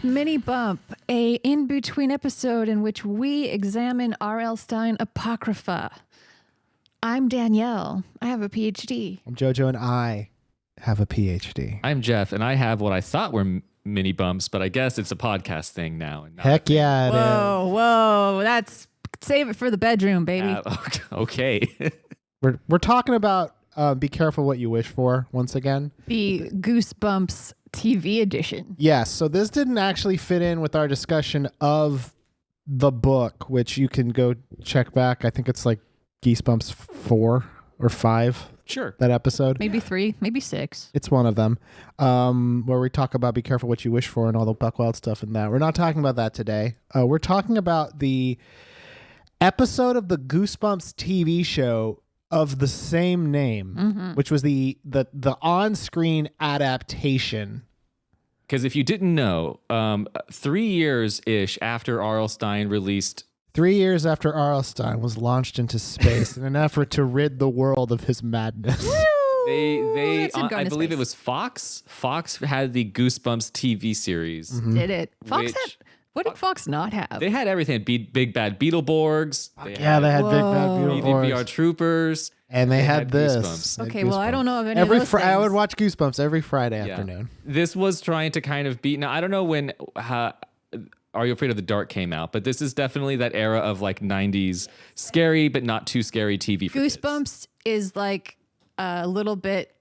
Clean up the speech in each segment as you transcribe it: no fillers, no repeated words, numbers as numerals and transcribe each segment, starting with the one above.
is Minibump, a in-between episode in which we examine R.L. Stine Apocrypha. I'm Danielle. I have a PhD. I'm Jojo, and I have a PhD. I'm Jeff, and I have what I thought were mini bumps, but I guess it's a podcast thing now. And Heck yeah, it is. Whoa. That's save it for the bedroom, baby. Okay. We're talking about Be Careful What You Wish For once again. The Goosebumps TV edition. Yes, so this didn't actually fit in with our discussion of the book, which you can go check back. I think it's like Geesebumps 4 or 5. Sure. That episode. Maybe 3, maybe 6. It's one of them, where we talk about Be Careful What You Wish For and all the Buckwild stuff and that. We're not talking about that today. We're talking about the episode of the Goosebumps TV show of the same name, which was the on-screen adaptation. Because if you didn't know, 3 years-ish after R.L. Stine released... 3 years after R.L. Stine was launched into space in an effort to rid the world of his madness. I believe it was Fox. Fox had the Goosebumps TV series. Mm-hmm. Did it? What did Fox not have? They had everything. Big Bad Beetleborgs. They had Big Bad Beetleborgs. VR Troopers. And they had this. Goosebumps. Okay, well, I don't know of any of those things. I would watch Goosebumps every Friday afternoon. This was trying to kind of beat... Now, I don't know when Are You Afraid of the Dark came out, but this is definitely that era of like 90s scary but not too scary TV for Goosebumps is like a little bit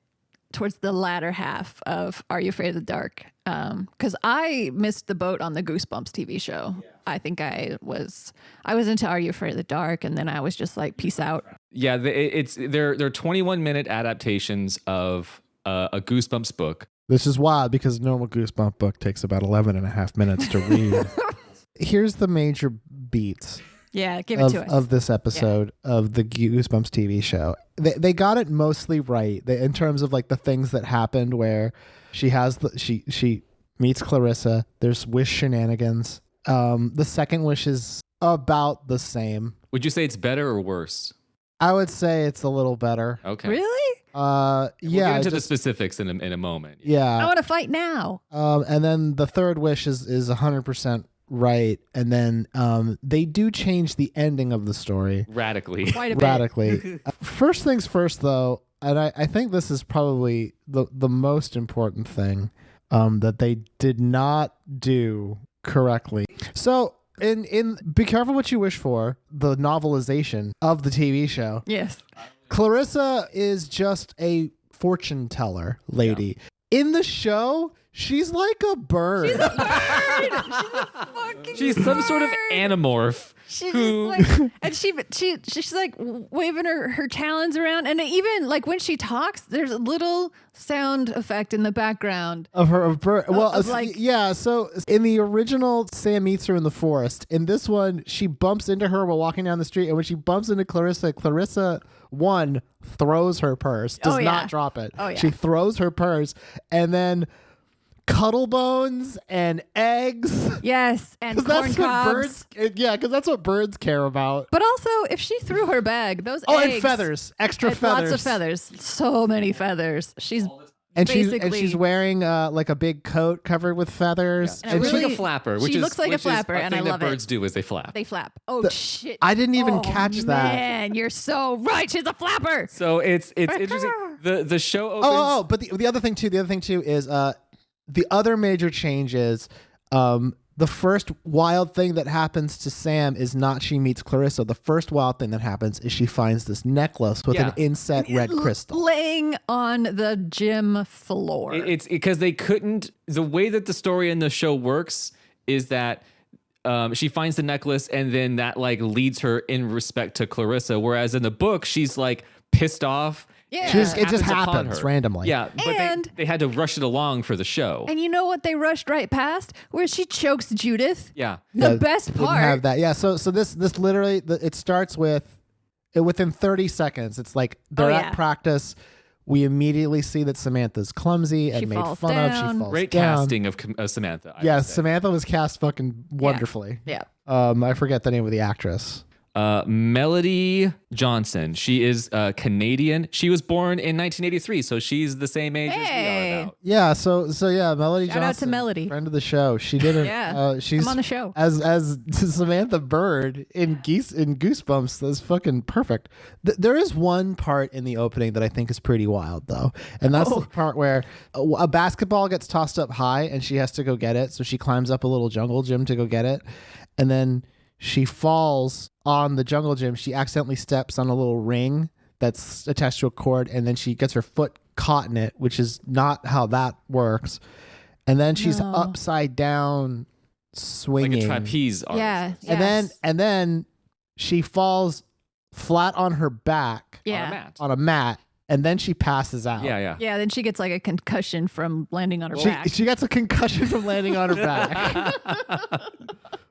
towards the latter half of Are You Afraid of the Dark? Because I missed the boat on the Goosebumps TV show. Yeah. I think I was into Are You Afraid of the Dark, and then I was just like, peace out. Yeah, they're 21-minute adaptations of a Goosebumps book. This is wild because a normal Goosebump book takes about 11 and a half minutes to read. Here's the major beats. Yeah, give it to us. Of this episode of the Goosebumps TV show. They got it mostly right in terms of like the things that happened where she meets Clarissa. There's wish shenanigans. The second wish is about the same. Would you say it's better or worse? I would say it's a little better. Really? Okay. Yeah. We'll get into the specifics in a moment. Yeah. I want to fight now. And then the third wish is 100% right. And then they do change the ending of the story. Radically. Quite a bit. Radically. First things first, though, and I think this is probably the most important thing that they did not do correctly. So in Be Careful What You Wish For, the novelization of the TV show. Yes. Clarissa is just a fortune teller lady. Yeah. In the show, she's like a bird. She's a bird. She's a fucking She's bird. some sort of anamorph. She's just like, and she's like waving her talons around, and even like when she talks, there's a little sound effect in the background of her bird. Well, like, yeah. So in the original, Sam meets her in the forest. In this one, she bumps into her while walking down the street, and when she bumps into Clarissa one throws her purse, does not drop it. Oh, yeah. She throws her purse, and then cuddle bones and eggs. Yes, and corn cobs. Because that's what birds care about. But also, if she threw her bag, those eggs. Oh, and feathers, extra feathers. Lots of feathers. So many feathers. She's she's wearing like a big coat covered with feathers. Yeah. And she's like a flapper. She looks like a flapper, and I love it. Birds do is they flap. They flap. Oh shit! I didn't even catch that. Man, you're so right. She's a flapper. So it's interesting. The show opens. But the other thing too is the other major change is the first wild thing that happens to Sam is not she meets Clarissa. The first wild thing that happens is she finds this necklace with an inset red crystal laying on the gym floor. It's because they couldn't. The way that the story in the show works is that she finds the necklace and then that like leads her in respect to Clarissa. Whereas in the book, she's like pissed off. Yeah. It just happens randomly. Yeah, but they had to rush it along for the show. And you know what they rushed right past? Where she chokes Judith. Yeah. The best part. Have that. Yeah. So this literally it starts with within 30 seconds. It's like they're at practice. We immediately see that Samantha's clumsy and made fun of. She falls Great down. casting of Samantha. Samantha was cast fucking wonderfully. Yeah. I forget the name of the actress. Melody Johnson. She is Canadian. She was born in 1983, so she's the same age as we are. Yeah, so yeah, Melody Shout out Johnson, to Melody. friend of the show. She didn't. Yeah, she's I'm on the show. as Samantha Bird in Goosebumps. That's fucking perfect. There is one part in the opening that I think is pretty wild though, and that's the part where a basketball gets tossed up high and she has to go get it. So she climbs up a little jungle gym to go get it, and then she falls on the jungle gym. She accidentally steps on a little ring that's attached to a cord, and then she gets her foot caught in it, which is not how that works. And then she's upside down swinging. Like a trapeze artist. Yeah. And then she falls flat on her back on a mat, and then she passes out. Yeah. Yeah, then she gets like a concussion from landing on her She, back. she gets a concussion from landing on her back.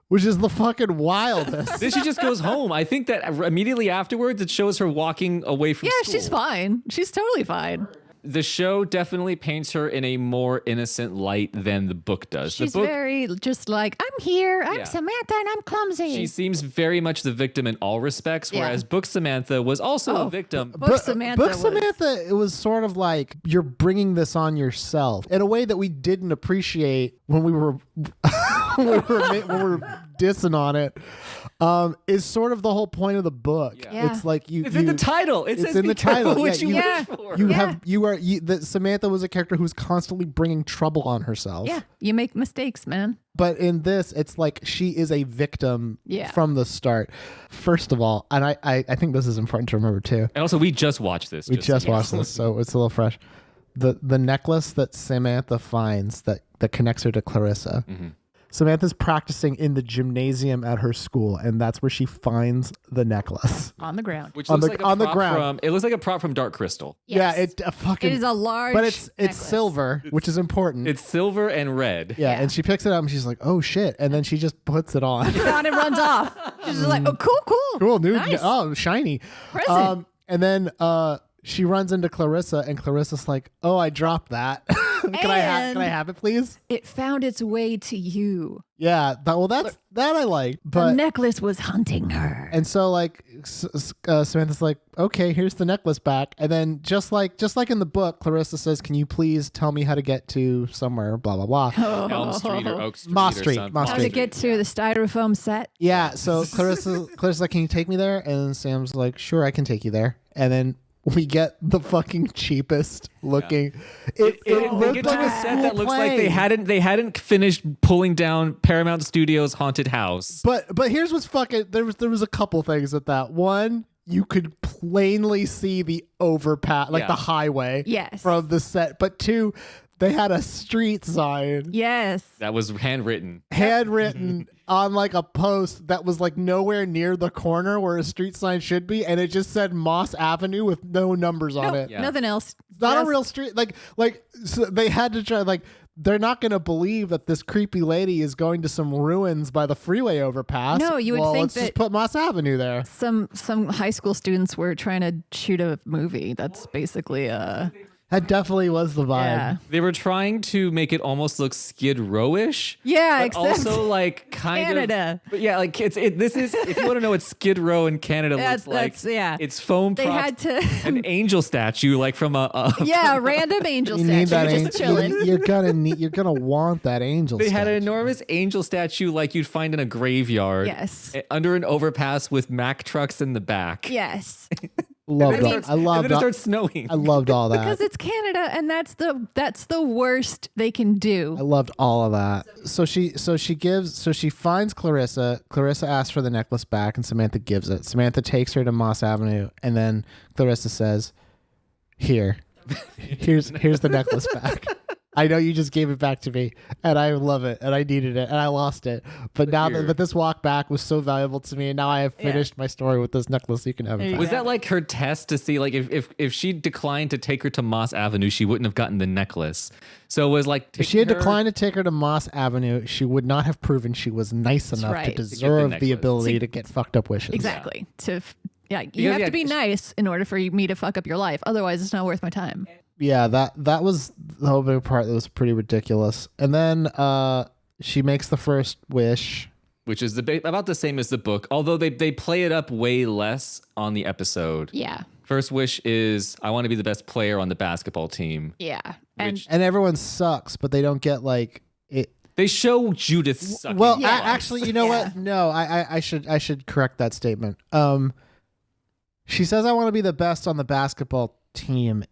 Which is the fucking wildest. Then she just goes home. I think that immediately afterwards, it shows her walking away from school. She's fine. She's totally fine. The show definitely paints her in a more innocent light than the book does. She's the book, very just like, I'm here, I'm Yeah. Samantha, and I'm clumsy. she seems very much the victim in all respects, Yeah. whereas Book Samantha was also a victim. Book Samantha Book was- Samantha, it was sort of like you're bringing this on yourself in a way that we didn't appreciate when we were when we were dissing on it. Is sort of the whole point of the book. Yeah. It's like It's in the title. It It's says in be the title. careful what Yeah, you you- wish for. that Samantha was a character who's constantly bringing trouble on herself. Yeah, you make mistakes, man. But in this, it's like she is a victim Yeah. from the start. First of all, and I think this is important to remember too. And also, we just watched this. We just watched this, so it's a little fresh. The necklace that Samantha finds that connects her to Clarissa. Mm-hmm. Samantha's practicing in the gymnasium at her school, and that's where she finds the necklace. On the ground. Which on looks the- like a on the prop ground. From, it looks like a prop from Dark Crystal. Yes. Yeah, it fucking. It is a large but it's necklace. silver, which is important. It's silver and red. yeah, and she picks it up and she's like, "Oh shit!" And then she just puts it on. And it runs off. She's just like, oh, cool. Cool, dude. Nice. Oh, shiny. Present. And then she runs into Clarissa, and Clarissa's like, "Oh, I dropped that. Can I have it, please?" It found its way to you. Yeah. That I like. The But necklace was hunting her. and so like Samantha's like, "Okay, here's the necklace back." And then just like in the book, Clarissa says, "Can you please tell me how to get to somewhere?" Blah blah blah. Elm Street or Oak Street. Moss or Street, something. Moss How Street. to get to the styrofoam set. Yeah, so Clarissa's like, "Can you take me there?" And Sam's like, "Sure, I can take you there." And then we get the fucking cheapest looking. It They looked get like to a a set school that looks like plane. they hadn't finished pulling down Paramount Studios' haunted house. But here's what's fucking. There was a couple things at that. One, you could plainly see the overpass, like Yeah. the highway, Yes. from the set. But two, they had a street sign. Yes. That was handwritten. Handwritten on like a post that was like nowhere near the corner where a street sign should be, and it just said Moss Avenue with no numbers on it. Yeah. Nothing else. It's not Just- a real street. Like so they had to try. Like they're not going to believe that this creepy lady is going to some ruins by the freeway overpass. No, you would well, think let's just that- put Moss Avenue there. Some high school students were trying to shoot a movie. That's basically That definitely was the vibe. yeah. They were trying to make it almost look Skid Row-ish. Yeah, But except also like kind Canada. of. But yeah, like this is if you want to know what Skid Row in Canada That's- looks like. that's- yeah. It's foam They props, had to an angel statue like from a yeah, random angel You need that statue just angel. chilling. You're gonna want that angel. They had an statue. enormous angel statue like you'd find in a graveyard. Yes. Under an overpass with Mack trucks in the back. Yes. Loved And all- then it I starts- loved. And then it all- starts snowing. I loved all that. Because it's Canada and that's the worst they can I do. loved all of that. So she finds Clarissa. Clarissa asks for the necklace back, and Samantha gives it. Samantha takes her to Moss Avenue, and then Clarissa says, here's the necklace back. I know you just gave it back to me, and I love it, and I needed it, and I lost it. But now here. that this walk back was so valuable to me, and now I have finished my story with this necklace. You can have it There you back. Was that like her test to see like if she declined to take her to Moss Avenue, she wouldn't have gotten the necklace. So it was like If she had taking her- declined to take her to Moss Avenue, she would not have proven she was nice enough to right. To get the deserve the necklace. ability to get fucked up wishes. Exactly. Yeah, you Because, have yeah, to be nice in order for me to fuck up your life. Otherwise, it's not worth my time. Yeah, that was the whole big part that was pretty ridiculous. And then she makes the first wish, which is about the same as the book, although they play it up way less on the episode. Yeah. First wish is I want to be the best player on the basketball team. Yeah. Which- And everyone sucks, but they don't get like it. They show Judith sucking. Well, Yeah. actually, you know what? No, I should correct that statement. She says I want to be the best on the basketball team.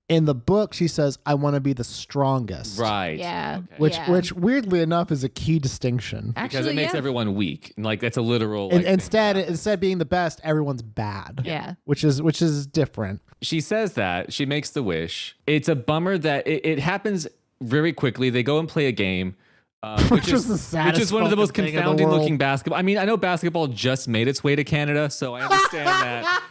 In the book, she says I want to be the strongest. Right. Yeah. Okay. Which weirdly enough is a key distinction. Because it makes everyone weak. And like that's a literal And like, instead of being the best, everyone's bad. Yeah. Which is different. she says that. She makes the wish. It's a bummer that it happens very quickly. They go and play a game. Which was the saddest which is one of the most fucking thing in the confounding world. looking basketball. I mean, I know basketball just made its way to Canada, so I understand that.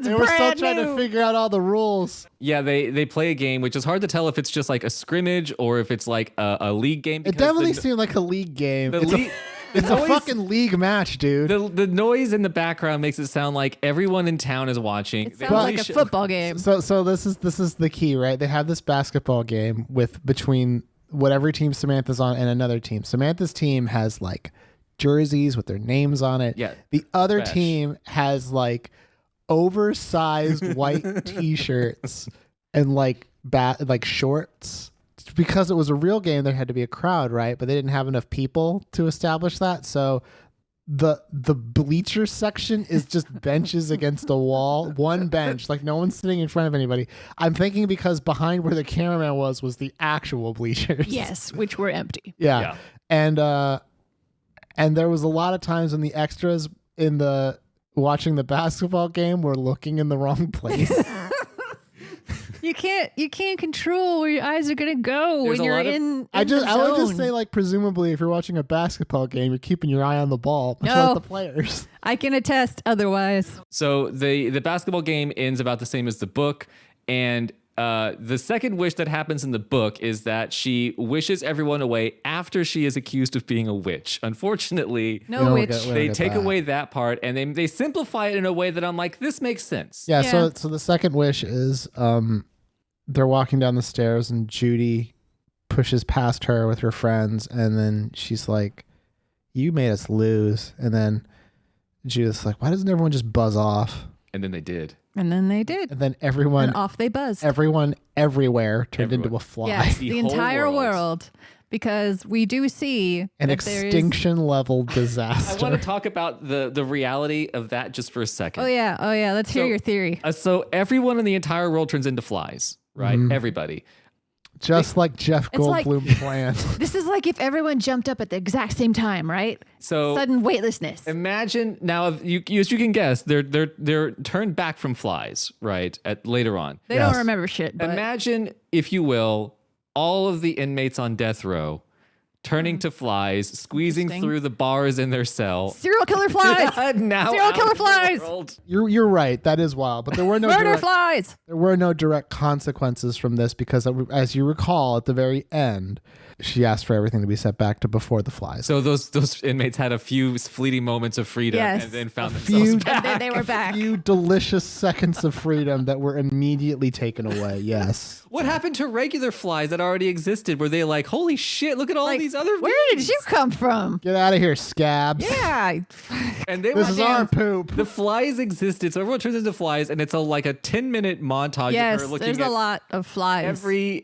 They were still brand trying to new. figure out all the rules. Yeah, they play a game, which is hard to tell if it's just like a scrimmage or if it's like a league game. It because definitely seemed like a league game. the It's, league- it's the a noise- fucking league match, dude. the noise in the background makes it sound like everyone in town is watching. It They sounds only like a show- football game. So this is the key, right? They have this basketball game between whatever team Samantha's on and another team. Samantha's team has like jerseys with their names on it. Yeah. The other Fresh. team has like oversized white t-shirts and like shorts. Because it was a real game, there had to be a crowd, right? But they didn't have enough people to establish that. So the bleacher section is just benches against a wall, one bench, like no one's sitting in front of anybody. I'm thinking because behind where the cameraman was the actual bleachers. Yes, which were empty. Yeah. And there was a lot of times when the extras in the watching the basketball game were looking in the wrong place. You can't control where your eyes are gonna go There's when a you're lot of- in I the would just zone. say, like, presumably if you're watching a basketball game, you're keeping your eye on the ball, much No. like the players. I can attest otherwise. So the basketball game ends about the same as the book, and the second wish that happens in the book is that she wishes everyone away after she is accused of being a witch. Unfortunately, No don't witch. get- we they get take that. away that part and they simplify it in a way that I'm like, this makes sense. Yeah, Yeah. so the second wish is they're walking down the stairs and Judy pushes past her with her friends, and then she's like, "You made us lose." And then Judith's like, "Why doesn't everyone just buzz off?" And then they did. And then they did. And then And everyone off they buzzed. everywhere turned Everyone. into a fly. Yes, The the whole entire world. world. Because we do see An that there is- extinction level I disaster. want to talk about the reality of that just for a second. Oh yeah. Let's hear So- your theory. So everyone in the entire world turns into flies, right? Everybody. Just like Jeff It's like- Goldblum planned. This is like if everyone jumped up at the exact same time, right? So Sudden weightlessness. imagine now, as you can guess, they're turned back from flies, right? Later on. They Yes. don't remember shit. But Imagine, if you will, all of the inmates on death row turning to flies, squeezing Interesting. through the bars in their cell. serial killer flies. Now Serial out killer in the flies. world. You're right. That is wild. But there were no Murder direct, flies. there were no direct consequences from this because, as you recall, at the very end, she asked for everything to be set back to before the flies. So those inmates had a few fleeting moments of freedom Yes. and then found few- themselves And back. then they were back. few delicious seconds of freedom that were immediately taken away. Yes. What happened to regular flies that already existed? Were they like, holy shit, look at all Like, these other where did you come from? Get out of here, scabs. Yeah. And they This were is our poop. The flies existed, so everyone turns into flies, and it's like a 10-minute montage Yes, of her looking there's at a lot of flies.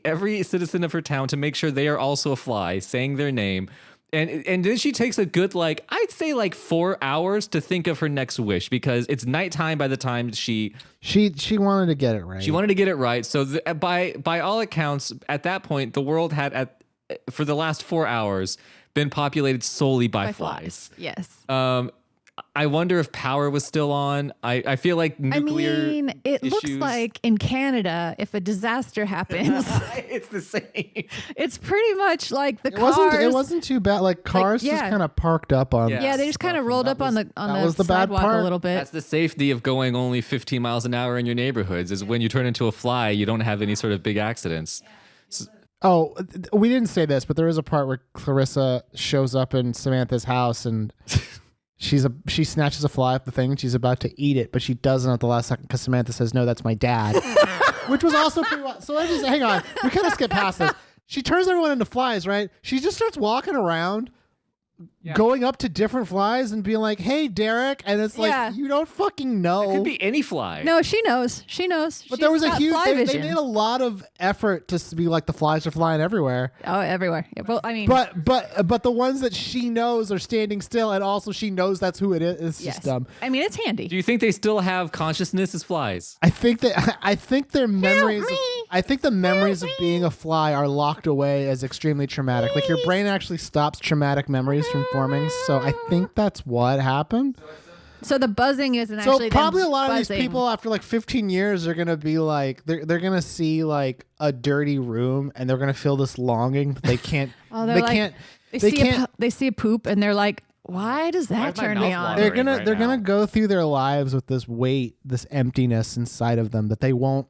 every citizen of her town to make sure they are also a fly, saying their name. And then she takes a good, like, I'd say like 4 hours to think of her next wish, because it's nighttime by the time she She wanted to get it right. wanted to get it right. So by all accounts, at that point, the world had for the last 4 hours been populated solely by by flies. Yes. I wonder if power was still on. I feel like nuclear. I mean, it looks issues- like in Canada, if a disaster happens, It's the same. it's pretty much like the It cars. wasn't too bad. Like cars just yeah. kind of parked up on. Yeah. Yeah, they just kind of rolled up on the that was the bad sidewalk part. a little bit. That's the safety of going only 15 miles an hour in your neighborhoods. Is when you turn into a fly, you don't have any sort of big accidents. Oh, we didn't say this, but there is a part where Clarissa shows up in Samantha's house and she snatches a fly off the thing and she's about to eat it, but she doesn't at the last second because Samantha says, "No, that's my dad," which was also pretty wild. So let's just hang on. We kind of skip past this. She turns everyone into flies, right? She just starts walking around, going up to different flies and being like, "Hey, Derek," and it's like you don't fucking know. It could be any fly. No, she knows. She knows. But there was a huge. fly They vision. made a lot of effort to be like the flies are flying everywhere. Oh, everywhere. Yeah, well, I mean, But the ones that she knows are standing still, and also she knows that's who it is. It's yes. just dumb. I mean, it's handy. Do you think they still have consciousness as flies? I think their memories. me. I think the memories of being a fly are locked away as extremely traumatic. Like your brain actually stops traumatic memories from forming. So I think that's what happened. So the buzzing isn't So actually. probably a them lot of these buzzing. people after like 15 years are gonna be like they're gonna see like a dirty room and they're gonna feel this longing, but they can't. Oh, they're they like, can't. They see a poop and they're like, why does that is my turn me mouth on? watering? They're right gonna now. go through their lives with this weight, this emptiness inside of them that they won't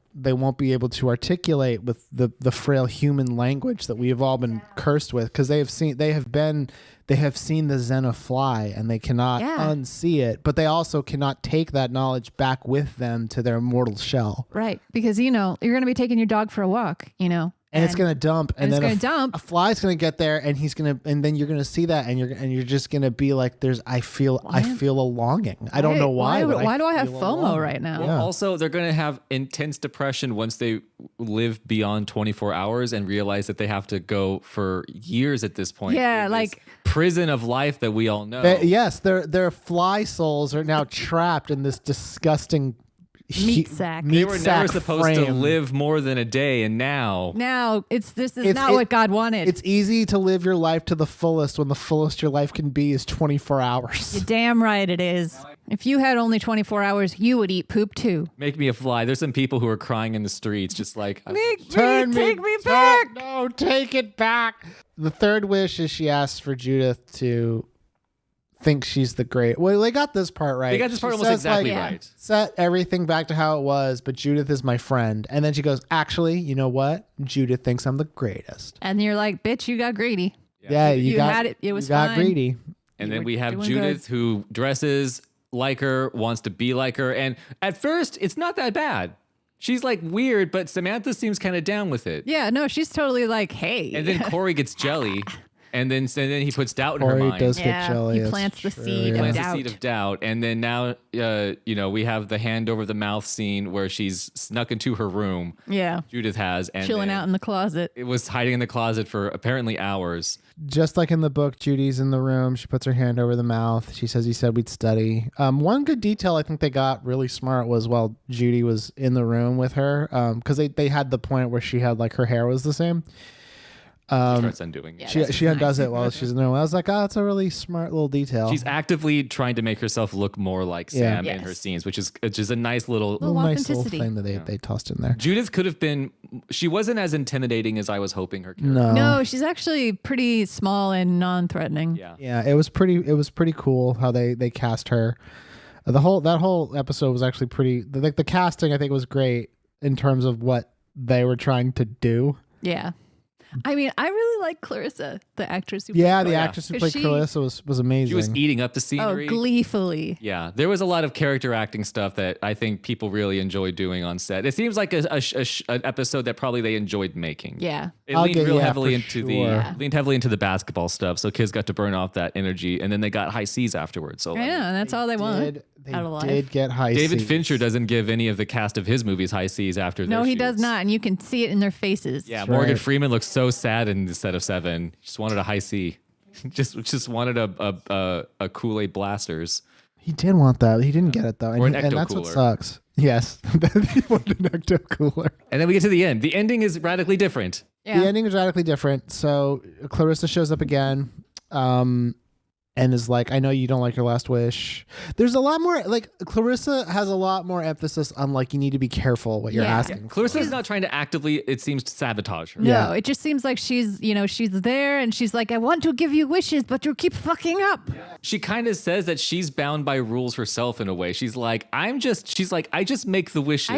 be able to articulate with the frail human language that we have all been cursed with, because they have seen the Xena fly and they cannot unsee it, but they also cannot take that knowledge back with them to their mortal shell. Right, because you're going to be taking your dog for a walk, And it's gonna dump, and it's then gonna dump. a fly's gonna get there, and then you're gonna see that, and you're just gonna be like, I feel a longing. I don't know why. Why do I have feel a FOMO longing. right now? Yeah. Also, they're going to have intense depression once they live beyond 24 hours and realize that they have to go for years at this point. Yeah, in like- this prison of life that we all know. Yes, their fly souls are now trapped in this disgusting Meat sack. They were never sack supposed to frame. live more than a day, and now Now this is not what God wanted. It's easy to live your life to the fullest when the fullest your life can be is 24 hours. You're damn right it is. If you had only 24 hours, you would eat poop too. make me a fly. There's some people who are crying in the streets, just like Turn take me turn- back. No, take it back. The third wish is she asks for Judith to think she's the great. Well, they got this part right. They got this part She almost says, exactly Yeah. right. Set everything back to how it was, but Judith is my friend. And then she goes, actually, you know what? Judith thinks I'm the greatest. And you're like, bitch, you got greedy. Yeah, You got, had it. It was you got fine. greedy. And You then were we have doing Judith good. who dresses like her, wants to be like her. And at first, it's not that bad. She's like weird, but Samantha seems kind of down with it. Yeah, no, she's totally like, hey. And then Corey gets jelly. And then he puts doubt in her Corey mind. does get Yeah, jelly. he it's plants the true, seed of yeah. Plants doubt. the seed of doubt. And then now, we have the hand over the mouth scene where she's snuck into her room. yeah, Judith has. And chilling then out in the closet. it was hiding in the closet for apparently hours. Just like in the book, Judy's in the room. She puts her hand over the mouth. She says, "You said we'd study." One good detail I think they got really smart was while Judy was in the room with her, because they had the point where she had like her hair was the same. She starts undoing it. Yeah. She That's undoes nice. it while she's in the room. I was like, "Oh, that's a really smart little detail." She's actively trying to make herself look more like Yeah. Sam in her Yes. scenes, which is a nice little. little nice little authenticity. thing that they tossed in there. Judith could have been. She wasn't as intimidating as I was hoping her character. No. No, she's actually pretty small and non-threatening. Yeah. Yeah, it was pretty cool how they cast her. That whole episode was actually pretty. The casting I think was great in terms of what they were trying to do. Yeah. I mean, I really like Clarissa, the actress who Yeah, played the yeah. actress who 'Cause played she- Clarissa was amazing. She was eating up the Oh, scenery. gleefully. Yeah, there was a lot of character acting stuff that I think people really enjoy doing on set. It seems like an episode that probably they enjoyed making. Yeah. It I'll leaned get- real yeah, heavily for into sure. the Yeah. leaned heavily into the basketball stuff, so kids got to burn off that energy, and then they got high C's afterwards. So I know, and that's all they want They out of life. did get high David Cs. Fincher doesn't give any of the cast of his movies high C's after. No, their he does shoots. not, and you can see it in their faces. Yeah, That's Morgan right. Freeman looks so sad in the set of Seven. Just wanted a high C. just wanted a Kool-Aid blasters. He did want that. He didn't get it though, Or an and that's what ecto-cooler. sucks. Yes, he wanted an ecto cooler. And then we get to the end. The ending is radically different. Yeah. The ending is radically different. So Clarissa shows up again, and is like, "I know you don't like your last wish." There's a lot more. Like Clarissa has a lot more emphasis on like you need to be careful what you're Yeah. asking. Clarissa's not trying to actively, it seems, to sabotage her. No, Yeah. it just seems like she's there and she's like, I want to give you wishes, but you keep fucking up. She kind of says that she's bound by rules herself in a way. She's like, I just make the wishes.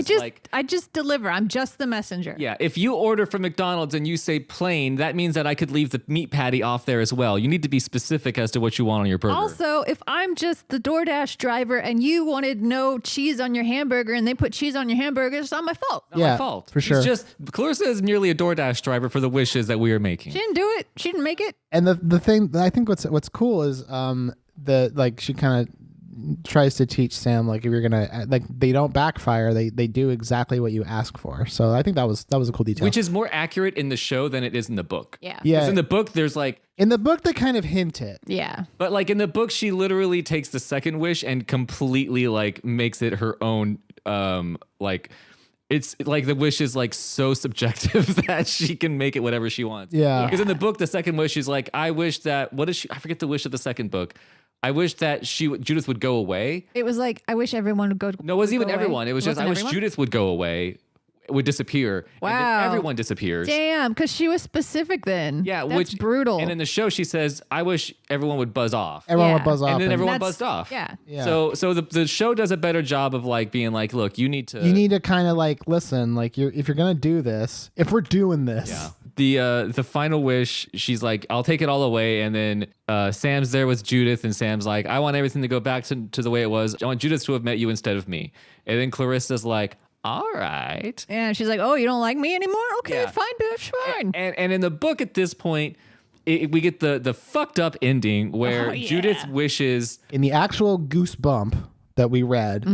I just deliver. I'm just the messenger. Yeah, if you order from McDonald's and you say plain, that means that I could leave the meat patty off there as well. You need to be specific as to what you want on your burger. Also, if I'm just the DoorDash driver and you wanted no cheese on your hamburger and they put cheese on your hamburger, it's not my fault. Not my fault. for sure. It's just Clarissa is merely a DoorDash driver for the wishes that we are making. She didn't do it. She didn't make it. And the thing I think what's cool is she kind of tries to teach Sam, like, if you're gonna, like, they don't backfire, they do exactly what you ask for. So I think that was a cool detail, Which is more accurate in the show than it is in the book. Yeah. Yeah. 'Cause in the book, there's like, in the book they kind of hint it. Yeah. but like in the book, she literally takes the second wish and completely like makes it her own. Like it's like the wish is like so subjective that she can make it whatever she wants. Yeah. Because in the book, the second wish is like, I wish that, what is she? I forget the wish of the second book. I wish that Judith would go away. It was like, I wish everyone would go. No, it wasn't even go away. everyone. It was just, Wasn't I wish everyone? Judith would go away, would disappear. And then Wow. everyone disappears. Damn, because she was specific then. Yeah, That's brutal. And in the show, she says, I wish everyone would buzz off. Everyone Yeah. would buzz off, And then everyone That's- buzzed off. Yeah. Yeah. So the show does a better job of like being like, look, you need to kind of like listen, like, if you're gonna do this, if we're doing this, Yeah. The final wish, she's like, I'll take it all away. And then Sam's there with Judith, and Sam's like, I want everything to go back to the way it was. I want Judith to have met you instead of me. And then Clarissa's like, all right. And she's like, oh, you don't like me anymore? Okay, Yeah. fine, bitch, fine. And in the book at this point, we get the fucked up ending where Oh, yeah. Judith wishes. in the actual Goosebump that we read,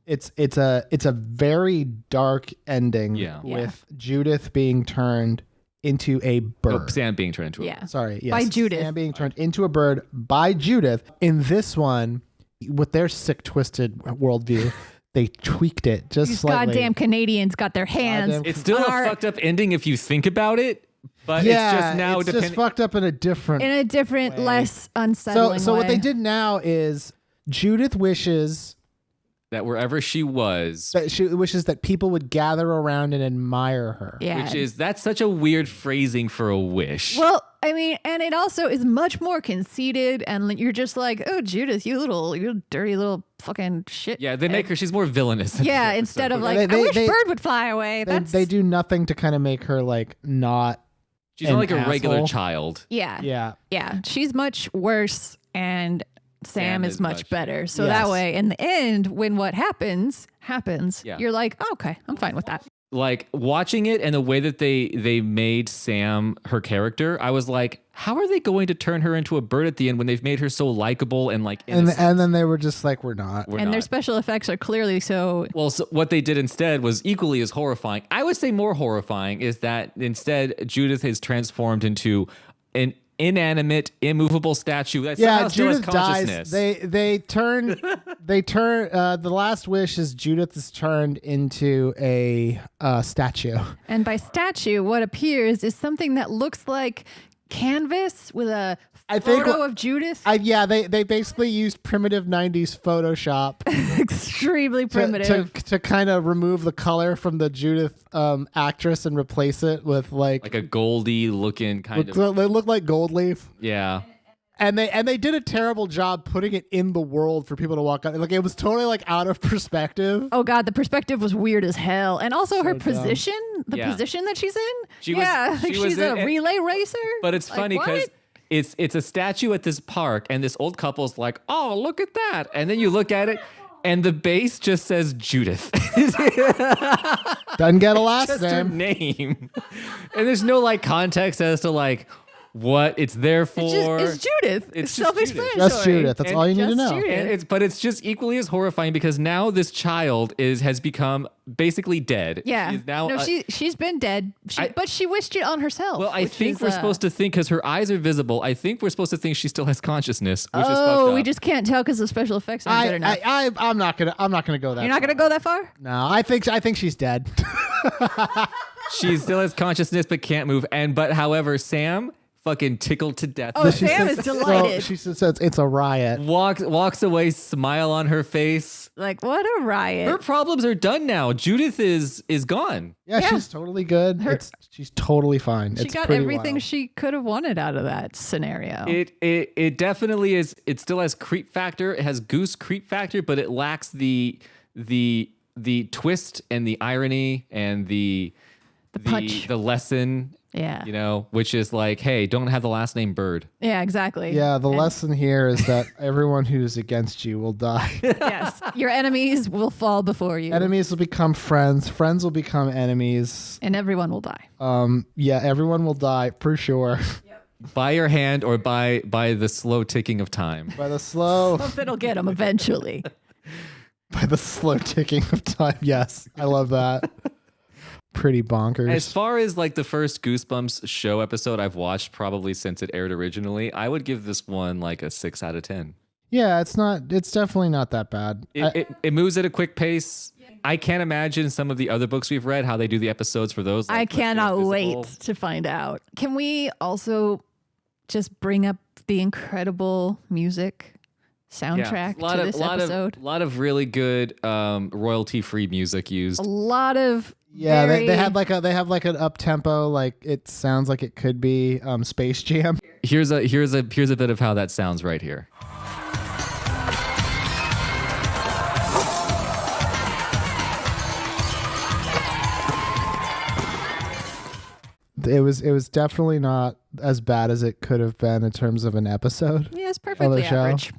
it's a very dark ending, Yeah. with Judith being turned into a bird. Sam being turned into a Yeah. Sorry, yes. By Judith. Sam being turned into a bird by Judith. In this one, with their sick, twisted worldview, they tweaked it just These slightly. goddamn Canadians got their hands. Goddamn- It's still on a our- fucked up ending if you think about it, but yeah, it's just now it's just fucked up in a different. in a different, way. less unsettling So way. what they did now is Judith wishes that wherever she was, that people would gather around and admire her. Yeah. that's such a weird phrasing for a wish. Well, I mean, and it also is much more conceited, and you're just like, oh, Judith, you dirty little fucking shit. Yeah, they make her, she's more villainous. in Yeah, this instead of episode. like, They- I wish they- bird would fly away. They do nothing to kind of make her like not. she's not an like a regular asshole. child. Yeah. Yeah. She's much worse, and Sam is much better. So Yes. that way, in the end, when what happens, Yeah. you're like, oh, okay, I'm fine with that. Like watching it and the way that they made Sam her character, I was like, how are they going to turn her into a bird at the end when they've made her so likable and like innocent? And then they were just like, we're not. We're And their not. special effects are clearly so. Well, so what they did instead was equally as horrifying. I would say more horrifying is that instead Judith is transformed into an inanimate, immovable statue that somehow still has Judith dies. consciousness. They turn. The last wish is Judith is turned into a statue. And by statue, what appears is something that looks like canvas with a I think photo of Judith. They basically used primitive '90s Photoshop Extremely primitive. to kind of remove the color from the Judith actress and replace it with like like a goldy looking kind of. they look like gold leaf. Yeah. And they did a terrible job putting it in the world for people to walk on. Like, it was totally like out of perspective. Oh God, the perspective was weird as hell, and also her position, the Yeah. position that she's in. She was- yeah, she like was she's in- a relay racer. But it's Like, funny because what? it's a statue at this park, and this old couple's like, "Oh, look at that!" And then you look at it, and the base just says Judith, Doesn't get a last just her name. name, and there's no like context as to like what it's there for. It's Judith. It's just Judith. self-explanatory. Just Judith. That's And all you need to just know. Judith. And it's just equally as horrifying because now this child has become basically dead. Yeah. She is now no, she's been dead, but she wished it on herself. well, I which think is, we're supposed to think because her eyes are visible. I think we're supposed to think she still has consciousness, which is fucked Oh, up. we just can't tell because the special effects aren't good enough. I'm not gonna go that. You're not gonna go that far. No, I think she's dead. She still has consciousness but can't move. But however, Sam fucking tickled to death. Oh, Sam is delighted. She says it's a riot. Walks away, smile on her face. Like, what a riot. Her problems are done now. Judith is gone. Yeah, Yeah. she's totally good. She's totally fine. She It's got pretty everything wild. she could have wanted out of that scenario. It definitely is. It still has creep factor. It has goose creep factor, but it lacks the twist and the irony and the punch. the lesson Yeah. You know, which is like, hey, don't have the last name Bird. Yeah, exactly. Yeah, the lesson here is that everyone who's against you will die. Yes. Your enemies will fall before you. Enemies will become friends. Friends will become enemies. And everyone will die. Yeah, everyone will die for sure. By your hand or by the slow ticking of time. By the slow Something'll get them eventually. ticking of time. Yes, I love that. Pretty bonkers. As far as like the first Goosebumps show episode I've watched probably since it aired originally, I would give this one like a 6 out of 10. Yeah, it's definitely not that bad. It moves at a quick pace. I can't imagine some of the other books we've read, how they do the episodes for those. Like, I cannot Invisible. wait to find out. Can we also just bring up the incredible music soundtrack to this episode? A lot of really good royalty-free music used. A lot of Yeah, very... they have like an up tempo, like it sounds like it could be Space Jam. Here's a bit of how that sounds right here. It was definitely not as bad as it could have been in terms of an episode. Yeah, it's perfectly show. average.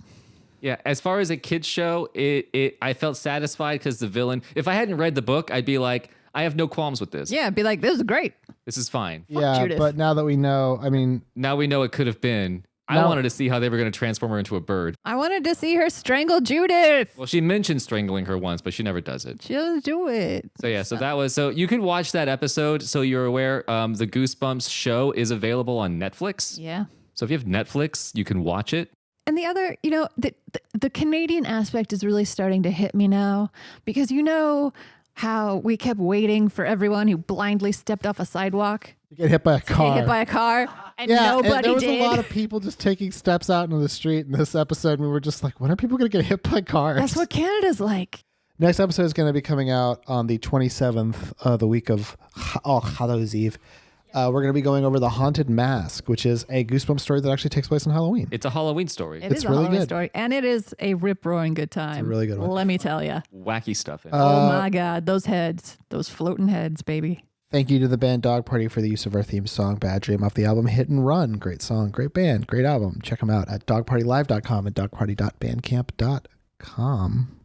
Yeah, as far as a kid's show, I felt satisfied because the villain. If I hadn't read the book, I'd be like, I have no qualms with this. Yeah, be like, this is great. This is fine. Yeah, Judith. but now that we know, I mean, Now we know it could have been. I No. wanted to see how they were going to transform her into a bird. I wanted to see her strangle Judith. Well, she mentioned strangling her once, but she never does it. She'll do it. So yeah, so you can watch that episode. So you're aware, the Goosebumps show is available on Netflix. Yeah. So if you have Netflix, you can watch it. And the other, the Canadian aspect is really starting to hit me now because you know how we kept waiting for everyone who blindly stepped off a sidewalk you get hit by a to car. get hit by a car and yeah, nobody and there was did. a lot of people just taking steps out into the street in this episode. And we were just like, when are people going to get hit by cars? That's what Canada's like. Next episode is going to be coming out on the 27th, the week of Hallows Eve. We're going to be going over The Haunted Mask, which is a Goosebumps story that actually takes place on Halloween. It's a Halloween story. It's a really Halloween good. story, and it is a rip-roaring good time. really good one. Let me tell you. Wacky stuff in it. Oh my God, those heads, those floating heads, baby. Thank you to the band Dog Party for the use of our theme song, Bad Dream, off the album Hit and Run. Great song, great band, great album. Check them out at dogpartylive.com and dogparty.bandcamp.com.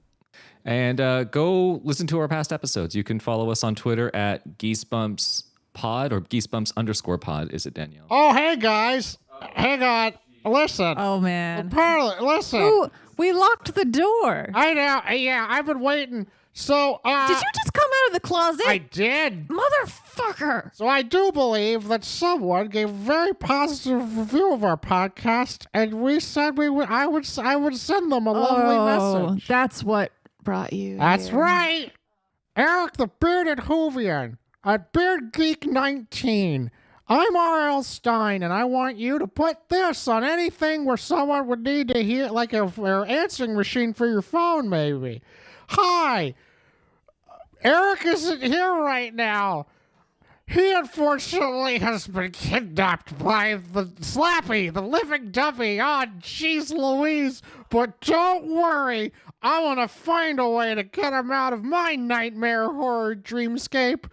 And go listen to our past episodes. You can follow us on Twitter at Geesebumps Pod or Geesebumps_pod. Is it, Danielle? Oh, hey, guys. Hang on. Listen. Oh man. Apparently, listen. Ooh, we locked the door. I know. Yeah, I've been waiting. So, Did you just come out of the closet? I did. Motherfucker. So I do believe that someone gave a very positive review of our podcast, and we said I would send them a lovely message. That's what brought you. That's here. right. Eric the Bearded Hoovian at Beard Geek 19. I'm R.L. Stine, and I want you to put this on anything where someone would need to hear, like an answering machine for your phone, maybe. Hi. Eric isn't here right now. He unfortunately has been kidnapped by the Slappy, the living dummy. Oh, jeez Louise. But don't worry. I want to find a way to get him out of my nightmare horror dreamscape.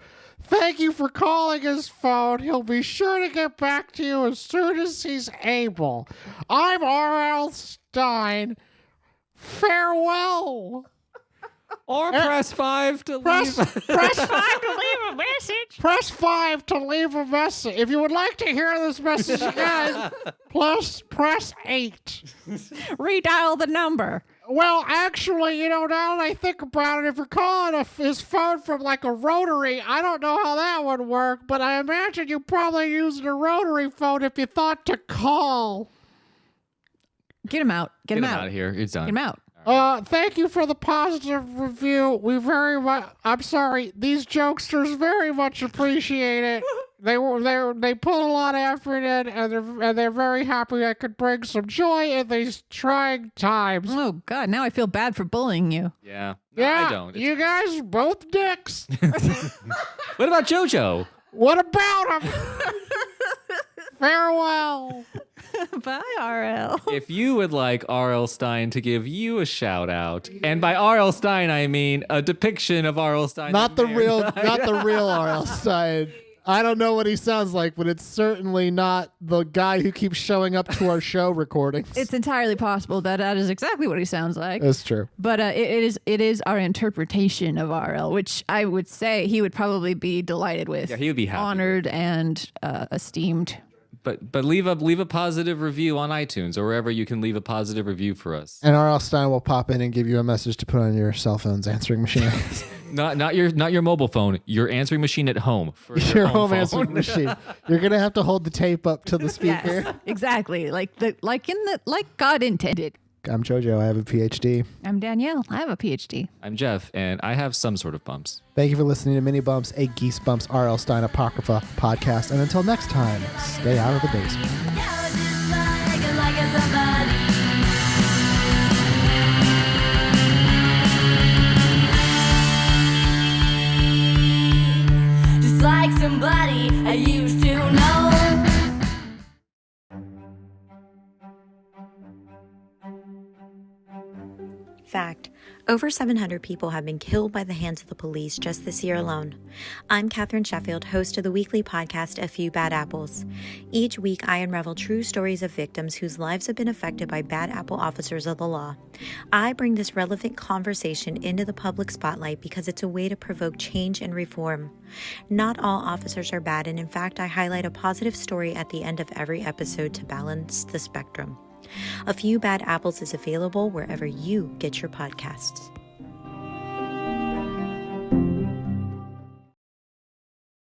Thank you for calling his phone. He'll be sure to get back to you as soon as he's able. I'm R.L. Stine. Farewell. Or press 5 to Press leave. 5 to leave a message. Press 5 to leave a message. If you would like to hear this message again, press 8. Redial the number. Well, actually, now that I think about it, if you're calling his phone from like a rotary, I don't know how that would work, but I imagine you probably used a rotary phone if you thought to call. Get him out. Get him Get him out. out of here. It's done. Get him out. Thank you for the positive review. I'm sorry, these jokesters very much appreciate it. They put a lot of effort in, and they're very happy I could bring some joy in these trying times. Oh God, now I feel bad for bullying you. Yeah. No, Yeah, I don't. you guys both dicks. What about JoJo? What about him? Farewell. Bye, RL. If you would like R.L. Stine to give you a shout out, and by R.L. Stine I mean a depiction of R.L. Stine, Not the real R.L. Stine. I don't know what he sounds like, but it's certainly not the guy who keeps showing up to our show recordings. It's entirely possible that is exactly what he sounds like. That's true. But it is our interpretation of RL, which I would say he would probably be delighted with. Yeah, he would be happy. Honored and esteemed. But leave a positive review on iTunes or wherever you can leave a positive review for us. And R.L. Stine will pop in and give you a message to put on your cell phone's answering machine. Not your mobile phone, your answering machine at home. For your home phone. answering machine. You're gonna have to hold the tape up to the speaker. Yes, exactly. Like God intended. I'm JoJo. I have a PhD. I'm Danielle. I have a PhD. I'm Jeff, and I have some sort of bumps. Thank you for listening to Minibumps, a Geesebumps R.L. Stine Apocrypha podcast. And until next time, stay out of the basement. Just like somebody I used to know. Fact: over 700 people have been killed by the hands of the police just this year alone. I'm Katherine Sheffield, host of the weekly podcast A Few Bad Apples. Each week, I unravel true stories of victims whose lives have been affected by bad apple officers of the law. I bring this relevant conversation into the public spotlight because it's a way to provoke change and reform. Not all officers are bad, and in fact, I highlight a positive story at the end of every episode to balance the spectrum. A Few Bad Apples is available wherever you get your podcasts.